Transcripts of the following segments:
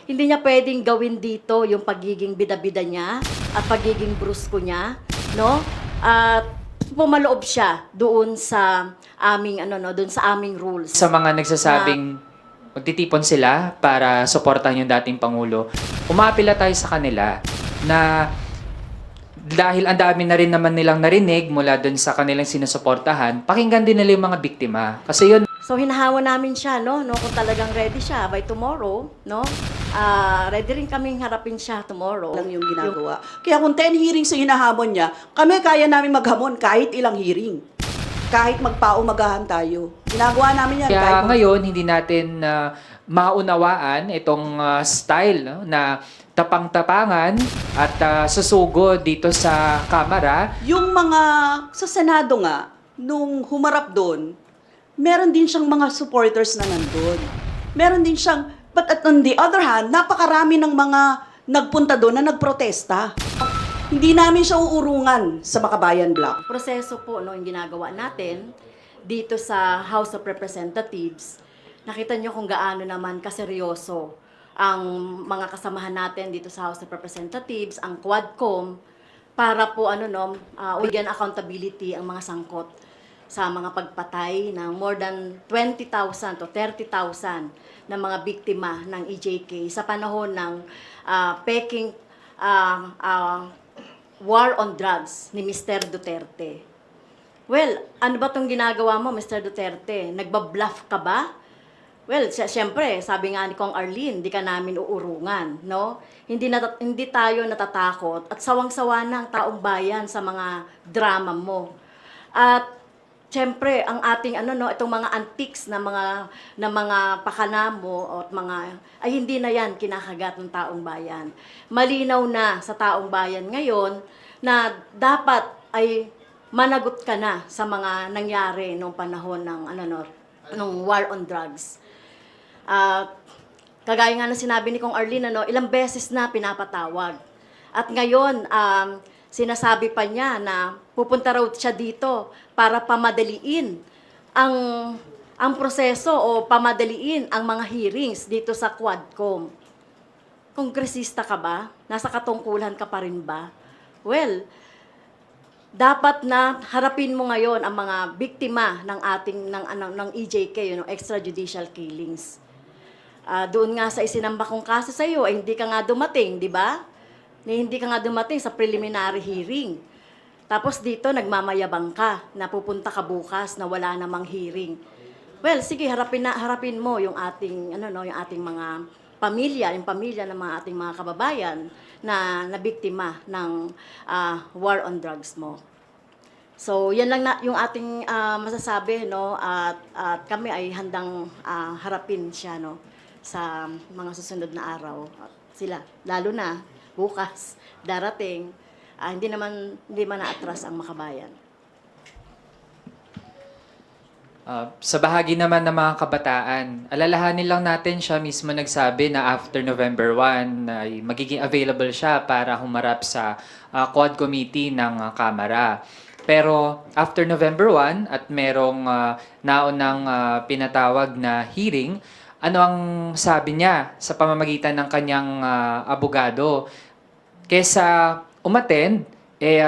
Hindi niya pwedeng gawin dito yung pagiging bida-bida niya at pagiging brusko niya, no? At pumaloob siya doon sa aming doon sa aming rules. Sa mga nagsasabing magtitipon sila para suportahan yung dating Pangulo, umapila tayo sa kanila na dahil ang dami na rin naman nilang narinig mula dun sa kanilang sinusuportahan, pakinggan din nila yung mga biktima. Kasi yun, So hinahawa namin siya, no, kung talagang ready siya by tomorrow, no? Ready rin kaming harapin siya tomorrow. Lang yung ginagawa. Kaya kung 10 hearings yung hinahamon niya, kami kaya namin maghamon kahit ilang hearing. Kahit magpaumagahan tayo. Ginagawa namin yan. kaya ngayon hindi natin maunawaan itong style, no, na tapang-tapangan at susugod dito sa Kamara. Yung mga sa Senado nga, nung humarap doon, meron din siyang mga supporters na nandun. Meron din siyang, but on the other hand, napakarami ng mga nagpunta doon na nagprotesta. Hindi namin siya uurungan sa Makabayan Block. Proseso po, no, yung ginagawa natin dito sa House of Representatives. Nakita niyo kung gaano naman kaseryoso ang mga kasamahan natin dito sa House of Representatives, ang Quadcom, para po bigyan accountability ang mga sangkot sa mga pagpatay ng more than 20,000 to 30,000 na mga biktima ng EJK sa panahon ng peking war on drugs ni Mr. Duterte. Well, ano ba tong ginagawa mo, Mr. Duterte? Nagbabluff ka ba? Well, siyempre, sabi nga ni Kong Arlene, hindi ka namin uurungan, no? Hindi tayo natatakot at sawang-sawa na ang taong bayan sa mga drama mo. At siyempre, ang ating itong mga antiques na mga pakana mo at ay hindi na yan kinakagat ng taong bayan. Malinaw na sa taong bayan ngayon na dapat ay managot ka na sa mga nangyari nung panahon ng nung war on drugs. Kagaya nga na sinabi ni Kong Arlene, ilang beses na pinapatawag. At ngayon, sinasabi pa niya na pupunta raw siya dito para pamadaliin ang proseso o pamadaliin ang mga hearings dito sa Quadcom. Kongresista ka ba? Nasa katungkulan ka pa rin ba? Well, dapat na harapin mo ngayon ang mga biktima ng EJK, extrajudicial killings. Doon nga sa isinamba kong kaso sa iyo, hindi ka nga dumating, di ba? Hindi ka nga dumating sa preliminary hearing. Tapos dito nagmamayabang ka na pupunta ka bukas na wala namang hearing. Well, sige, harapin mo yung ating yung ating mga pamilya, yung pamilya ng mga ating mga kababayan na nabiktima ng war on drugs mo. So, yan lang na yung ating masasabi, no, at kami ay handang harapin siya, no, sa mga susunod na araw. Sila, lalo na bukas, darating, hindi man na-atras ang Makabayan. Sa bahagi naman ng mga kabataan, alalahanin lang natin siya mismo nagsabi na after November 1 ay magiging available siya para humarap sa Quad Committee ng Kamara. Pero after November 1 at merong naunang pinatawag na hearing, ano ang sabi niya sa pamamagitan ng kanyang abogado? Kesa umattend,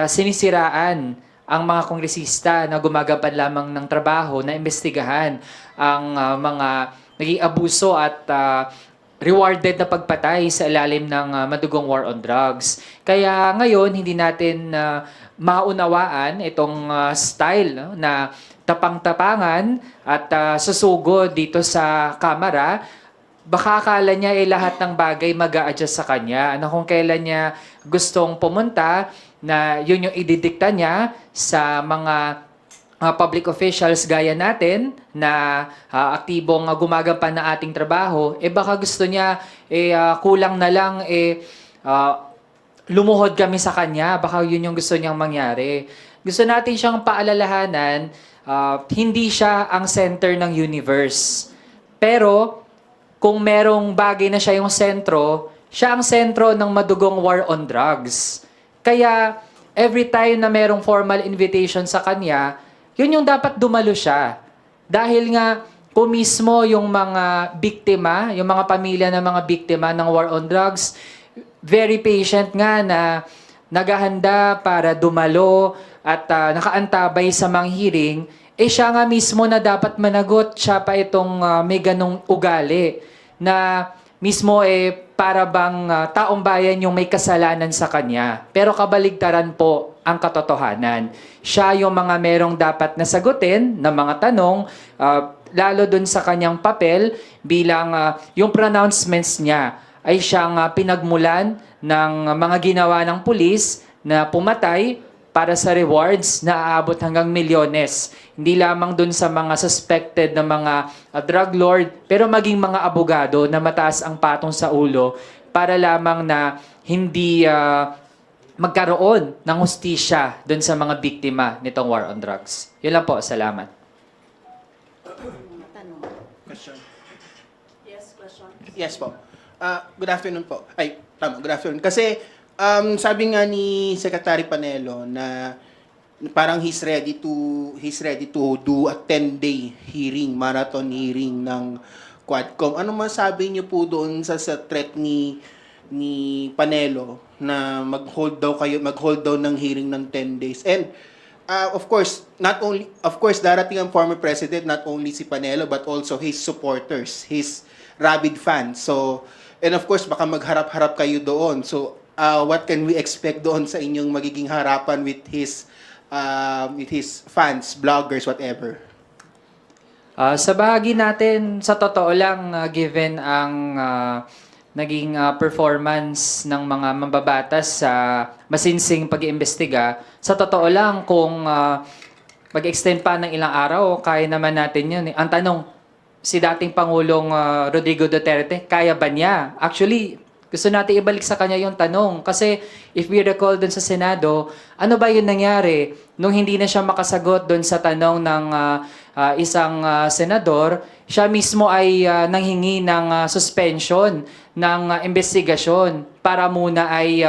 sinisiraan ang mga kongresista na gumagapan lamang ng trabaho na imbestigahan ang mga naging abuso at rewarded na pagpatay sa ilalim ng madugong war on drugs. Kaya ngayon, hindi natin maunawaan itong style, no, na tapang-tapangan at susugod dito sa Kamara. Baka akala niya lahat ng bagay mag-a-adjust sa kanya. Kung kailan niya gustong pumunta, na yun yung ididikta niya sa mga public officials gaya natin na aktibong gumagampan ng ating trabaho, baka gusto niya kulang na lang lumuhod kami sa kanya. Baka yun yung gusto niyang mangyari. Gusto natin siyang paalalahanan, hindi siya ang center ng universe. Pero kung merong bagay na siya yung sentro, siya ang sentro ng madugong war on drugs. Kaya, every time na merong formal invitation sa kanya, yun yung dapat dumalo siya. Dahil nga, kung mismo yung mga biktima, yung mga pamilya ng mga biktima ng war on drugs, very patient nga na naghahanda para dumalo at nakaantabay sa mga hearing, siya nga mismo na dapat managot, siya pa itong may ganong ugali na mismo para bang taong bayan yung may kasalanan sa kanya. Pero kabaligtaran po ang katotohanan. Siya yung mga merong dapat nasagutin ng mga tanong, lalo dun sa kanyang papel bilang yung pronouncements niya ay siyang pinagmulan ng mga ginawa ng pulis na pumatay para sa rewards na aabot hanggang milyones. Hindi lamang dun sa mga suspected na mga drug lord, pero maging mga abogado na mataas ang patong sa ulo para lamang na hindi magkaroon ng hustisya dun sa mga biktima nitong war on drugs. Yun lang po. Salamat. Question. Yes, question. Yes po. Good afternoon po. Ay, tama, good afternoon. Kasi sabi nga ni Secretary Panelo na parang he's ready to do a 10-day hearing, marathon hearing ng Quadcom. Ano masabi niyo po doon sa threat ni Panelo na mag-hold daw ng hearing ng 10 days? And of course, darating ang former president, not only si Panelo but also his supporters, his rabid fans. So, and of course, baka magharap-harap kayo doon. So, what can we expect doon sa inyong magiging harapan with his fans, bloggers, whatever? Sa bahagi natin, sa totoo lang, given ang naging performance ng mga mambabatas sa masinsing pag-iimbestiga, sa totoo lang kung mag-extend pa ng ilang araw, kaya naman natin yun. Ang tanong, si dating Pangulong Rodrigo Duterte, kaya ba niya? Actually, gusto natin ibalik sa kanya yung tanong. Kasi if we recall dun sa Senado, ano ba yung nangyari nung hindi na siya makasagot dun sa tanong ng isang senador, siya mismo ay nanghingi ng suspension ng investigasyon para muna ay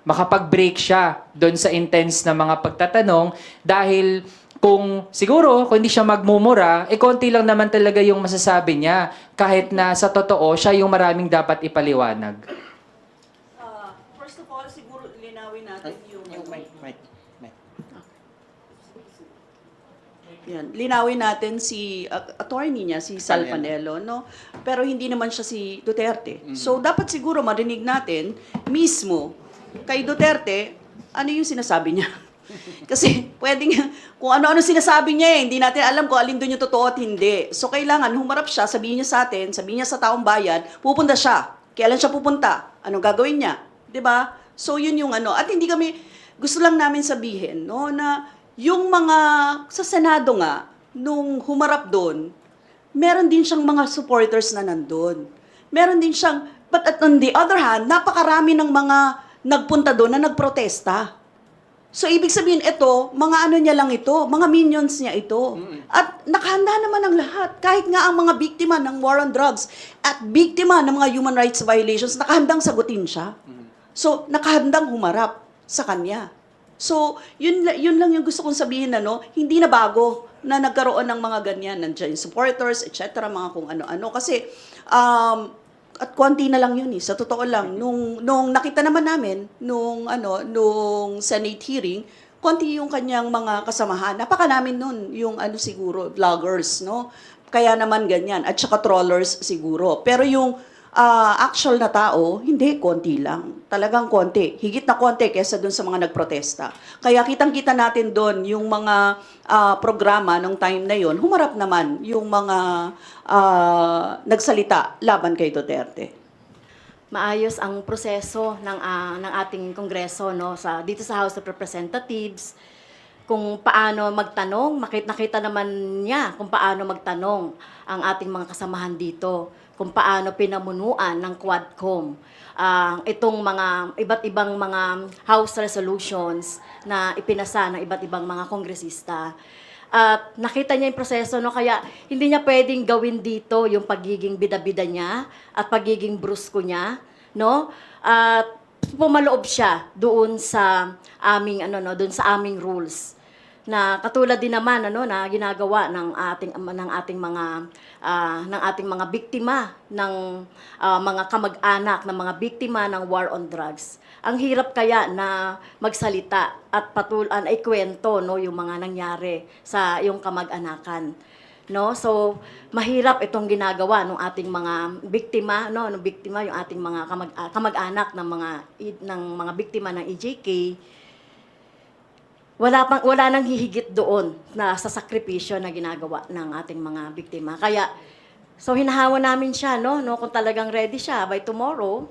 makapag-break siya dun sa intense na mga pagtatanong dahil kung siguro, kung hindi siya magmumura, konti lang naman talaga yung masasabi niya. Kahit na sa totoo, siya yung maraming dapat ipaliwanag. First of all, siguro linawin natin yung... Mike. Yan, linawin natin si attorney niya, si Sal Panelo, no? Pero hindi naman siya si Duterte. So, dapat siguro marinig natin mismo kay Duterte, ano yung sinasabi niya. Kasi pwedeng, kung ano-ano sinasabi niya hindi natin alam kung alin doon yung totoo at hindi. So, kailangan humarap siya, sabihin niya sa atin, sabihin niya sa taong bayan, pupunta siya. Kailan siya pupunta? Anong gagawin niya? 'Di ba? So, yun yung ano. At hindi kami, gusto lang namin sabihin, no, na yung mga, sa Senado nga, nung humarap doon, meron din siyang mga supporters na nandun. Meron din siyang, but on the other hand, napakarami ng mga nagpunta doon na nagprotesta. So, ibig sabihin, ito, mga ano niya lang ito, mga minions niya ito. At nakahanda naman ang lahat. Kahit nga ang mga biktima ng war on drugs at biktima ng mga human rights violations, nakahandang sagutin siya. So, nakahandang humarap sa kanya. So, yun lang yung gusto kong sabihin na, no, hindi na bago na nagkaroon ng mga ganyan. Nandiyan yung supporters, etc., mga kung ano-ano. Kasi, at konti na lang yun sa totoo lang. Nung nakita naman namin, nung Senate hearing, konti yung kanyang mga kasamahan. Napakanamin nun, yung siguro, vloggers, no? Kaya naman ganyan. At saka trollers siguro. Pero yung actual na tao, hindi, konti lang. Talagang konti. Higit na konti kesa dun sa mga nagprotesta. Kaya kitang-kita natin dun yung mga programa ng time na yon, humarap naman yung mga nagsalita laban kay Duterte. Maayos ang proseso ng ating Kongreso, no, dito sa House of Representatives, kung paano magtanong. Nakita naman niya kung paano magtanong ang ating mga kasamahan dito, kung paano pinamunuan ng Quadcom itong mga iba't ibang mga House resolutions na ipinasa ng iba't ibang mga kongresista. At nakita niya yung proseso, no, kaya hindi niya pwedeng gawin dito yung pagiging bida-bida niya at pagiging brusko niya, no? At pumaloob siya doon sa aming doon sa aming rules. na katulad din naman na ginagawa ng ating mga biktima ng mga kamag-anak ng mga biktima ng war on drugs. Ang hirap kaya na magsalita at ikwento yung mga nangyari sa yung kamag-anakan. No? So, mahirap itong ginagawa ng ating mga biktima, ng biktima yung ating mga kamag-anak ng mga biktima ng EJK. Wala nang hihigit doon na sa sakripisyo na ginagawa ng ating mga biktima. Kaya so hinahawa namin siya kung talagang ready siya by tomorrow,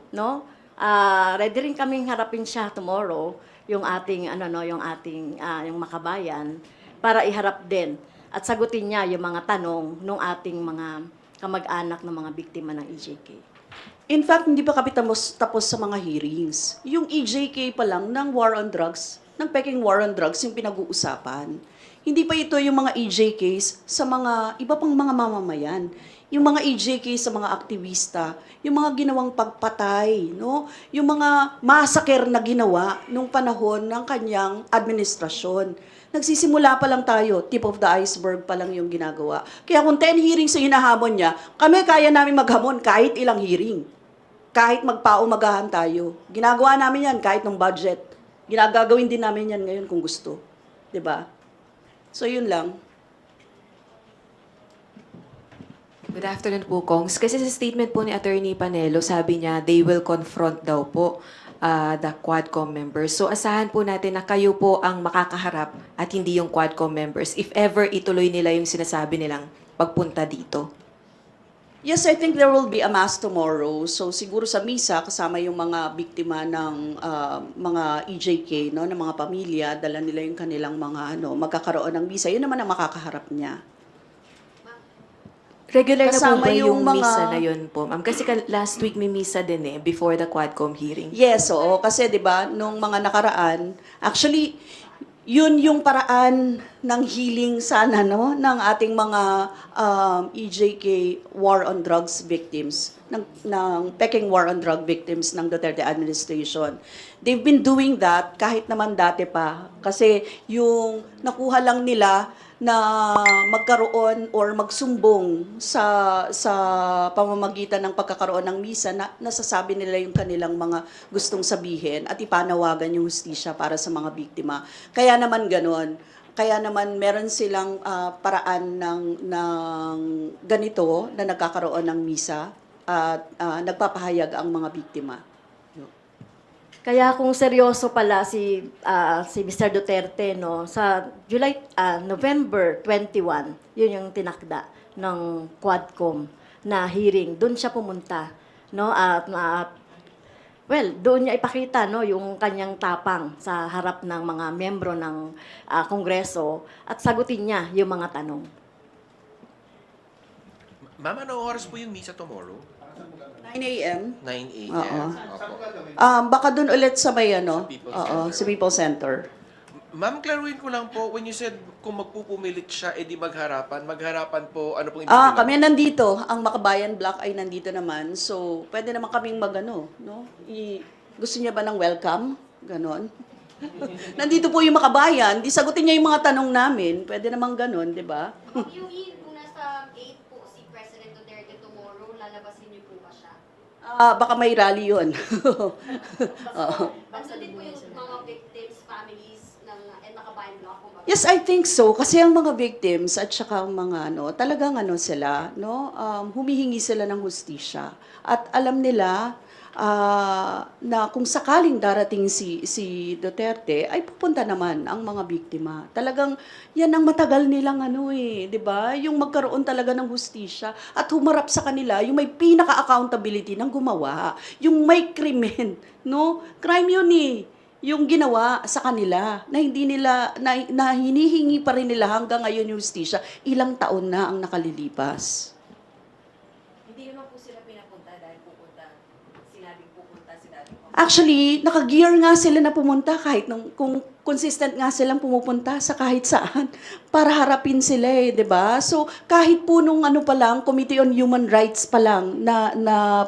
ready rin kaming harapin siya tomorrow yung ating yung makabayan para iharap din at sagutin niya yung mga tanong ng ating mga kamag-anak ng mga biktima ng EJK. In fact, hindi pa kami tapos sa mga hearings. Yung EJK pa lang ng war on drugs, ng Peking war on drugs yung pinag-uusapan. Hindi pa ito yung mga EJKs sa mga iba pang mga mamamayan. Yung mga EJK sa mga aktivista, yung mga ginawang pagpatay, yung mga massacre na ginawa nung panahon ng kanyang administrasyon. Nagsisimula pa lang tayo, tip of the iceberg pa lang yung ginagawa. Kaya kung 10 hearings yung hinahamon niya, kami kaya namin maghamon kahit ilang hearing. Kahit magpaumagahan tayo. Ginagawa namin yan kahit ng budget. Ginagagawin din namin yan ngayon kung gusto. 'Di ba? So, yun lang. Good afternoon po, Kongs. Kasi sa statement po ni Attorney Panelo, sabi niya, they will confront daw po the Quadcom members. So, asahan po natin na kayo po ang makakaharap at hindi yung Quadcom members if ever ituloy nila yung sinasabi nilang pagpunta dito. Yes, I think there will be a mass tomorrow. So siguro sa misa, kasama yung mga biktima ng mga EJK, ng mga pamilya, dala nila yung kanilang mga magkakaroon ng misa. Yun naman ang makakaharap niya. Regular na po Kasama ba yung yung mga- misa na yun po, ma'am? Kasi last week may misa din before the Quadcom hearing. Yes, oo. Kasi 'di ba nung mga nakaraan, actually, yun yung paraan ng healing sana ng ating mga EJK war on drugs victims, ng Peking war on drug victims ng Duterte administration. They've been doing that kahit naman dati pa. Kasi yung nakuha lang nila na magkaroon or magsumbong sa pamamagitan ng pagkakaroon ng misa na nasasabi nila yung kanilang mga gustong sabihin at ipanawagan yung hustisya para sa mga biktima. Kaya naman ganon. Kaya naman meron silang paraan ng ganito na nagkakaroon ng misa at nagpapahayag ang mga biktima. Kaya kung seryoso pala si Mr. Duterte sa November 21, yun yung tinakda ng Quadcom na hearing. Doon siya pumunta, doon niya ipakita yung kanyang tapang sa harap ng mga miyembro ng Kongreso at sagutin niya yung mga tanong. Ma'am, anong oras po yung misa tomorrow? 9 a.m. 9 a.m. Oo. Opo. Baka doon ulit sa may People's Center. sa People's Center. Ma'am, klaruhin ko lang po, when you said kung magpupumilit siya, edi magharapan po, ano pong ibig Kami nandito, ang Makabayan Block ay nandito naman. So, pwede naman kaming gusto niya ba ng welcome? Ganon. Nandito po yung Makabayan, di sagutin niya yung mga tanong namin. Pwede naman ganon, di ba? Yung kung nasa 8 po si President Duterte tomorrow, lalabasin niyo po ba siya? Baka may rally yun. Basta din po yung mga victims, families ng Makabayan Block. Yes, I think so. Kasi ang mga victims at saka ang mga talagang sila, humihingi sila ng hustisya. At alam nila na kung sakaling darating si Duterte, ay pupunta naman ang mga biktima. Talagang yan ang matagal nilang 'di ba? Yung magkaroon talaga ng hustisya at humarap sa kanila yung may pinaka-accountability ng gumawa, yung may krimen, Crime yun yung ginawa sa kanila na hindi nila na hinihingi pa rin nila hanggang ngayon yung hustisya, ilang taon na ang nakalilipas. Hindi naman po sila pinapunta dahil pupunta sila maaaring pupunta si Daddy Kong? Actually, naka-gear nga sila na pumunta kahit kung consistent nga silang pumupunta sa kahit saan para harapin sila eh, 'di ba? So, kahit po nung ano pa lang, Committee on Human Rights pa lang na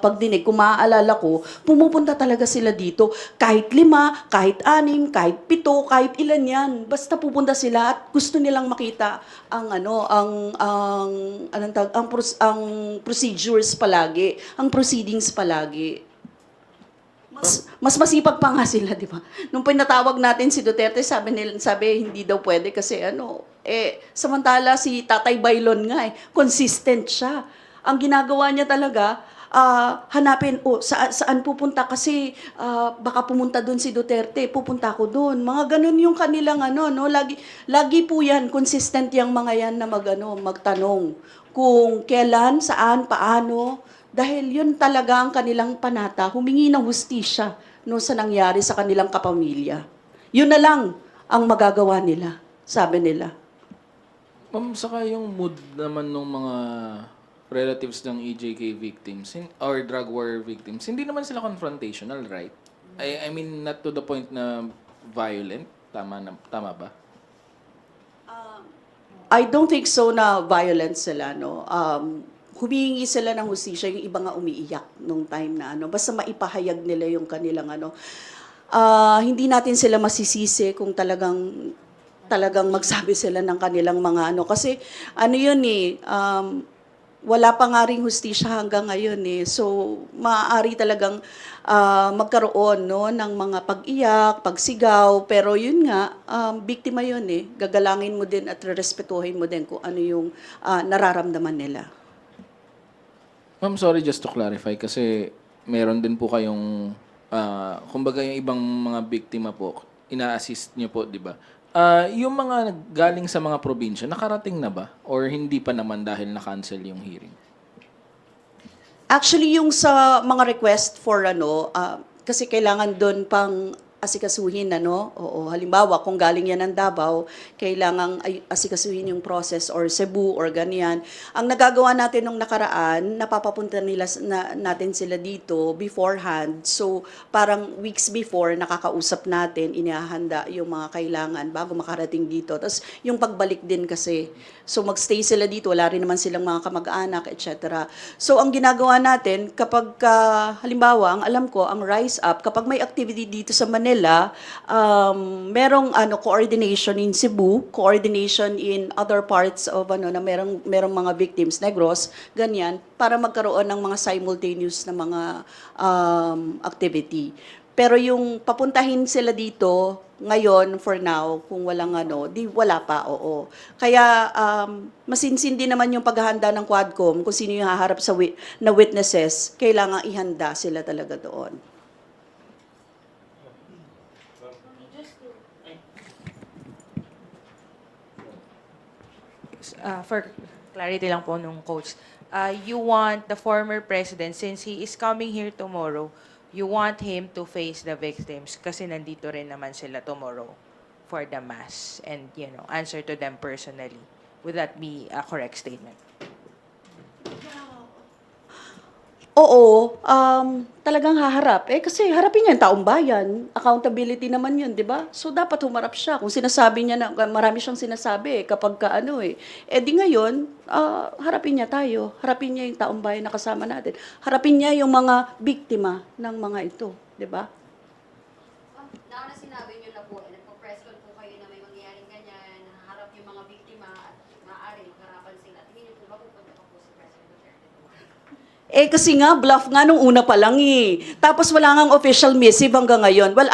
pagdinig, kung maaalala ko, pumupunta talaga sila dito. Kahit 5, kahit 6, kahit 7, kahit ilan 'yan. Basta pupunta sila at gusto nilang makita ang ang procedures palagi, ang proceedings palagi. Mas masipag pa nga sila, di ba? Nung pinatawag natin si Duterte, sabi hindi daw pwede kasi samantala si Tatay Bailon nga consistent siya. Ang ginagawa niya talaga, hanapin, saan pupunta kasi baka pumunta doon si Duterte, pupunta ako doon. Mga ganun yung kanilang lagi po yan, consistent yung mga yan na magtanong kung kailan, saan, paano. Dahil yun talaga ang kanilang panata, humingi ng hustisya sa nangyari sa kanilang kapamilya. Yun na lang ang magagawa nila, sabi nila. Ma'am, saka yung mood naman ng mga relatives ng EJK victims or drug war victims, hindi naman sila confrontational, right? I mean, not to the point na violent. Tama ba? I don't think so na violent sila, no? Humingi sila ng hustisya, yung iba nga umiiyak nung time na basta maipahayag nila yung kanilang hindi natin sila masisisi kung talagang magsabi sila ng kanilang mga kasi yun wala pa nga ring hustisya hanggang ngayon so maaari talagang magkaroon ng mga pag-iyak, pagsigaw, pero yun nga biktima yun gagalangin mo din at respetuhin mo din kung ano yung nararamdaman nila. Ma'am, sorry, just to clarify, kasi meron din po kayong, kumbaga yung ibang mga biktima po, ina-assist niyo po, di ba? Yung mga galing sa mga probinsya, nakarating na ba? Or hindi pa naman dahil na-cancel yung hearing? Actually, yung sa mga request for kasi kailangan doon pang asikasuhin, Oo, halimbawa, kung galing yan ng Davao, kailangang asikasuhin yung process or Cebu or ganyan. Ang nagagawa natin nung nakaraan, napapapunta natin sila dito beforehand. So, parang weeks before, nakakausap natin, inihahanda yung mga kailangan bago makarating dito. Tapos, yung pagbalik din kasi. So, magstay sila dito, wala rin naman silang mga kamag-anak, etc. So, ang ginagawa natin, kapag, halimbawa, ang alam ko, ang Rise Up, kapag may activity dito sa Manila, merong coordination in Cebu, coordination in other parts of na merong mga victims, Negros, ganyan, para magkaroon ng mga simultaneous na mga activity. Pero yung papuntahin sila dito ngayon for now, kung walang wala pa, oo. Kaya masinsindi naman yung paghahanda ng Quadcom kung sino yung haharap na witnesses, kailangan ihanda sila talaga doon. For clarity lang po nung coach, you want the former president, since he is coming here tomorrow, you want him to face the victims kasi nandito rin naman sila tomorrow for the mass and, answer to them personally. Would that be a correct statement? Oo, talagang haharap. Kasi harapin niya yung taong bayan. Accountability naman yun, di ba? So, dapat humarap siya. Kung sinasabi niya na, marami siyang sinasabi kapag di ngayon, harapin niya tayo. Harapin niya yung taong bayan na kasama natin. Harapin niya yung mga biktima ng mga ito, di ba? Nauna sinabi niyo na po, nagpo-press con po kayo na may mangyayaring ganyan, nahaharap yung mga biktima at maaari magharapan sila. Tingin niyo po ba pupunta pa po si President Duterte tomorrow? Kasi nga, bluff nga nung una pa lang Tapos wala ngang official missive hanggang ngayon. Well,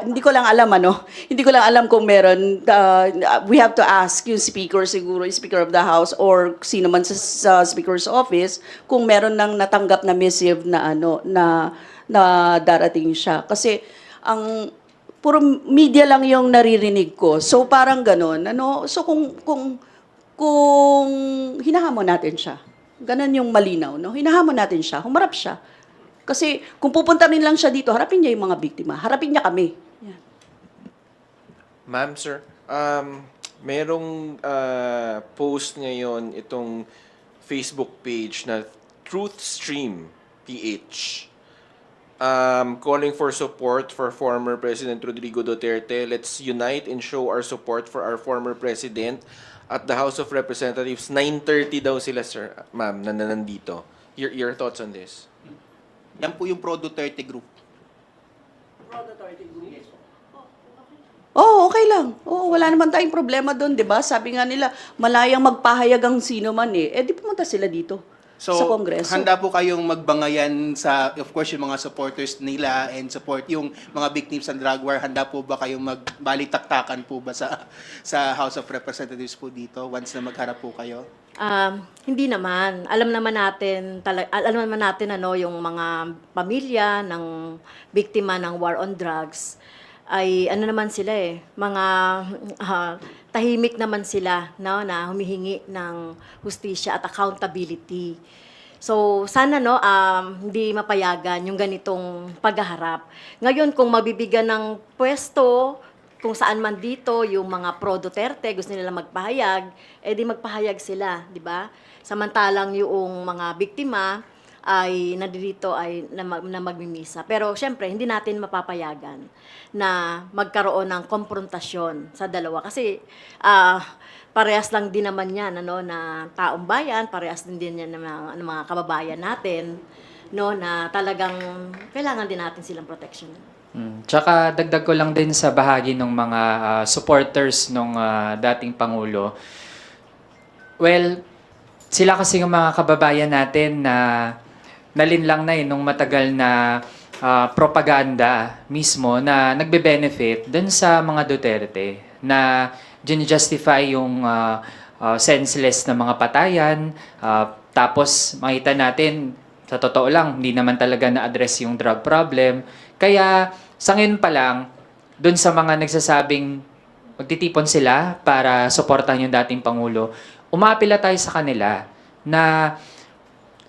hindi ko lang alam, Hindi ko lang alam kung meron. We have to ask yung speaker siguro, yung Speaker of the House, or sino man sa Speaker's Office, kung meron nang natanggap na missive na na darating siya. Kasi, ang puro media lang yung naririnig ko. So, parang ganon. So, kung hinahamon natin siya, ganon yung malinaw, hinahamon natin siya, humarap siya. Kasi kung pupunta rin lang siya dito, harapin niya yung mga biktima, harapin niya kami. Yan. Ma'am, sir, merong post ngayon itong Facebook page na Truth Stream PH. calling for support for former President Rodrigo Duterte. Let's unite and show our support for our former President at the House of Representatives. 9:30 daw sila, sir. Ma'am, nandito. Your thoughts on this? Yan po yung Pro Duterte group. Oo, okay lang. Oo, wala naman tayong problema doon, di ba? Sabi nga nila, malayang magpahayag ang sino man eh. Eh, di pumunta sila dito So, sa Kongreso. handa po kayong magbangayan sa, of course, yung mga supporters nila and support yung mga victims ng drug war. Handa po ba kayong magbalitaktakan po ba sa House of Representatives po dito once na magharap po kayo? Hindi naman. Alam naman natin ano yung mga pamilya ng biktima ng war on drugs ay ano naman sila mga tahimik naman sila no na humihingi ng hustisya at accountability. So sana hindi mapayagan yung ganitong paghaharap. Ngayon kung mabibigyan ng pwesto kung saan man dito yung mga pro Duterte gusto nila magpahayag, di magpahayag sila, di ba? Samantalang yung mga biktima ay nandito ay na magmimisa. Pero syempre, hindi natin mapapayagan na magkaroon ng konfrontasyon sa dalawa. Kasi parehas lang din naman yan na taong bayan, parehas din yan ng mga kababayan natin no, na talagang kailangan din natin silang protection. Tsaka dagdag ko lang din sa bahagi ng mga supporters ng dating Pangulo. Well, sila kasi ng mga kababayan natin na nalinlang na nung matagal na propaganda mismo na nagbe-benefit dun sa mga Duterte na justify yung senseless na mga patayan. Tapos makita natin, sa totoo lang, hindi naman talaga na-address yung drug problem. Kaya sa ngayon pa lang, dun sa mga nagsasabing magtitipon sila para suportahan yung dating Pangulo, umaapila tayo sa kanila na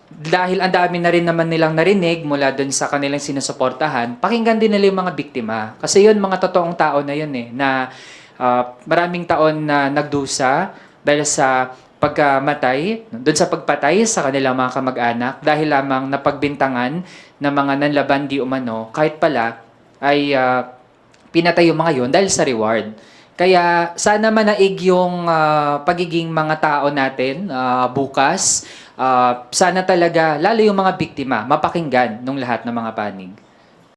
dahil ang dami na rin naman nilang narinig mula dun sa kanilang sinusuportahan, pakinggan din nila yung mga biktima. Kasi yun, mga totoong tao na yun na maraming taon na nagdusa dahil sa pagkamatay, dun sa pagpatay sa kanilang mga kamag-anak, dahil lamang napagbintangan ng mga nanlaban di umano, kahit pala ay pinatay yung mga yun dahil sa reward. Kaya sana manaig yung pagiging mga tao natin bukas. Sana talaga, lalo yung mga biktima, mapakinggan ng lahat ng mga panig.